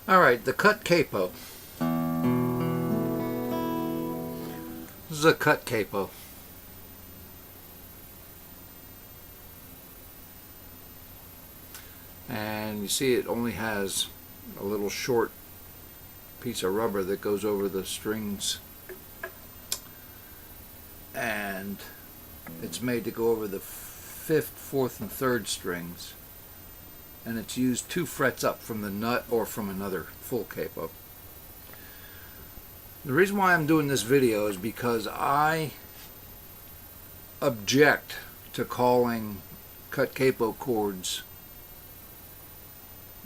Alright, the cut capo. This is a cut capo. And you see it only has a little short piece of rubber that goes over the strings, and it's made to go over the 5th, 4th, and 3rd strings, and it's used 2 frets up from the nut or from another full capo. The reason why I'm doing this video is because I object to calling cut capo chords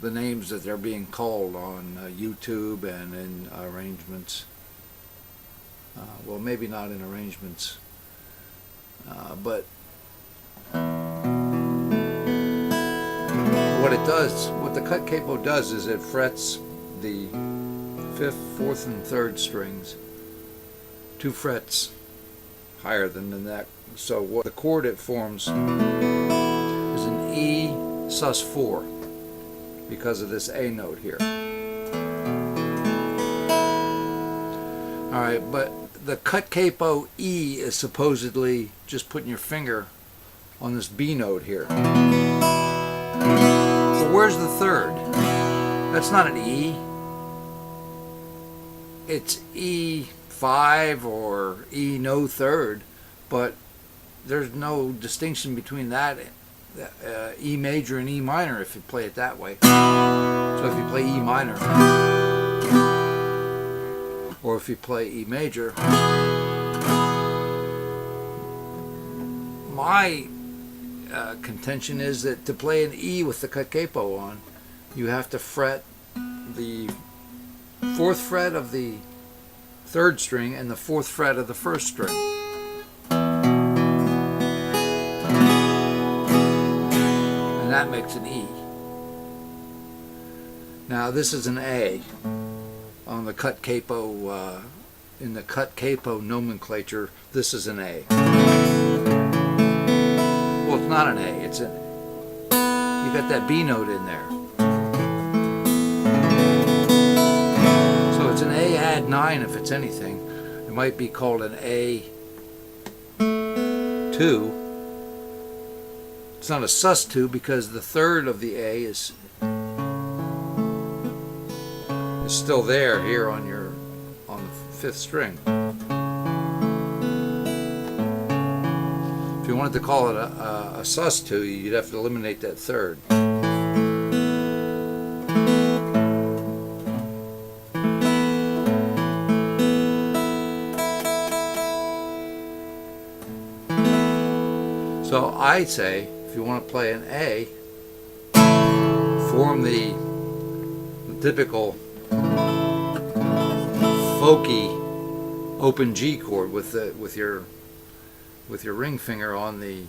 the names that they're being called on YouTube and in arrangements. Well, maybe not in arrangements, but what the cut capo does is it frets the 5th, 4th, and 3rd strings 2 frets higher than the neck. So what the chord it forms is an E sus4 because of this A note here. Alright, but the cut capo E is supposedly just putting your finger on this B note here. But where's the 3rd? That's not an E. It's E5 or E no 3rd, but there's no distinction between that E major and E minor if you play it that way. So if you play E minor or if you play E major, my contention is that to play an E with the cut capo on, you have to fret the 4th fret of the 3rd string and the 4th fret of the 1st string. And that makes an E. Now this is an A on the cut capo, in the cut capo nomenclature. This is an A. Well, it's not an A, it's an, you got that B note in there. So it's an A add 9 if it's anything. It might be called an A2. It's not a sus2 because the 3rd of the A is still there here on the 5th string. If you wanted to call it a sus2, you'd have to eliminate that 3rd. So I say, if you want to play an A, form the typical folky open G chord with your ring finger on the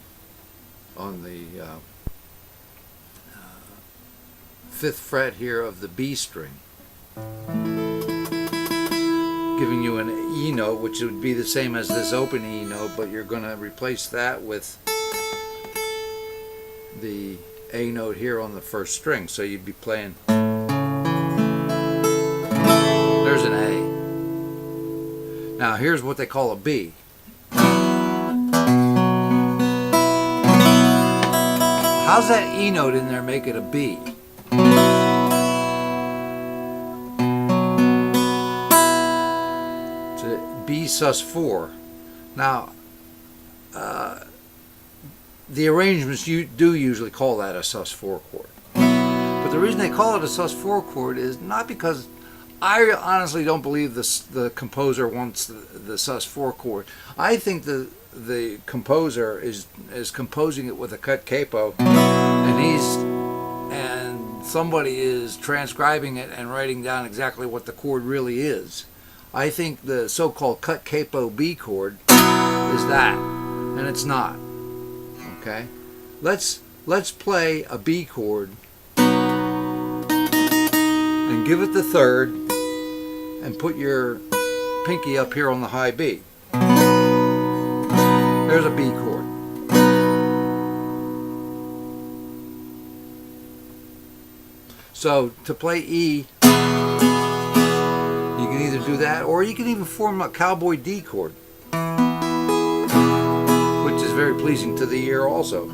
5th fret here of the B string, giving you an E note, which would be the same as this open E note, but you're going to replace that with the A note here on the 1st string. So you'd be playing, there's an A. Now here's what they call a B. How's that E note in there make it a B? It's a B sus4. Now the arrangements you do usually call that a sus4 chord. But the reason they call it a sus4 chord is not because I honestly don't believe the composer wants the sus4 chord. I think the composer is composing it with a cut capo, and somebody is transcribing it and writing down exactly what the chord really is. I think the so-called cut capo B chord is that, and it's not. Okay, let's play a B chord and give it the 3rd and put your pinky up here on the high B. There's a B chord. So to play E You can either do that, or you can even form a cowboy D chord, which is very pleasing to the ear also.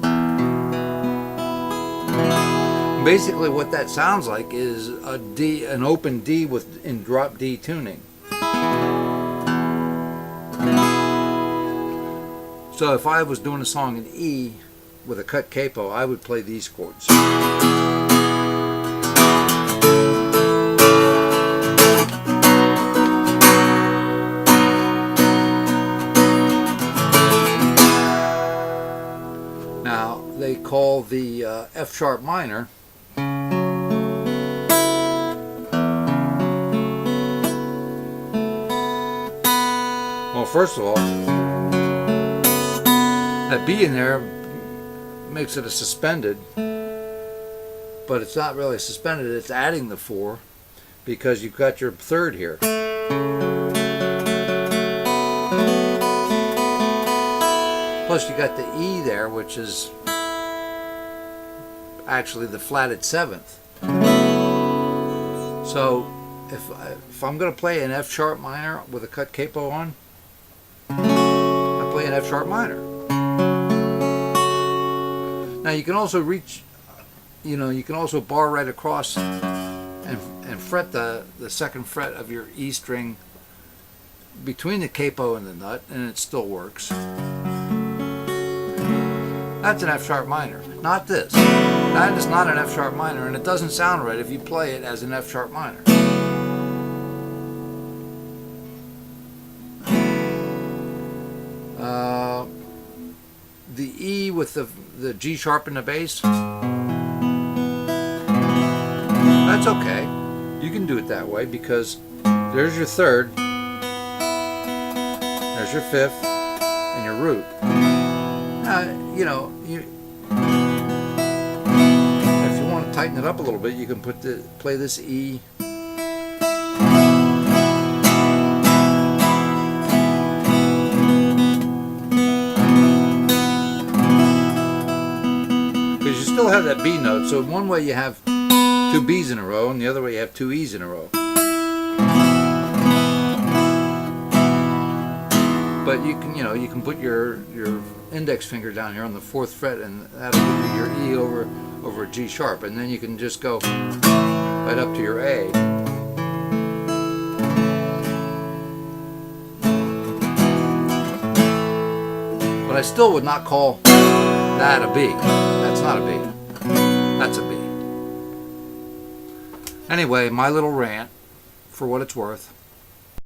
Basically what that sounds like is a D, an open D in drop D tuning. So if I was doing a song in E with a cut capo, I would play these chords. Now they call the F sharp minor first of all, that B in there makes it a suspended, but it's not really suspended, it's adding the 4 because you've got your third here. Plus you got the E there, which is actually the flatted 7th. So if I'm going to play an F sharp minor with a cut capo on, I play an F sharp minor. Now you can also reach, you can also bar right across and fret the second fret of your E string between the capo and the nut, and it still works. That's an F sharp minor, not this. That is not an F sharp minor, and it doesn't sound right if you play it as an F sharp minor. The E with the G sharp in the bass, that's okay. You can do it that way because there's your third, there's your fifth, and your root. If you want to tighten it up a little bit, you can play this E. Because you still have that B note, so one way you have 2 B's in a row, and the other way you have 2 E's in a row. But you can put your index finger down here on the 4th fret, and that'll give you your E over a G sharp, and then you can just go right up to your A. But I still would not call that a B. That's not a B. That's a B. Anyway, my little rant, for what it's worth.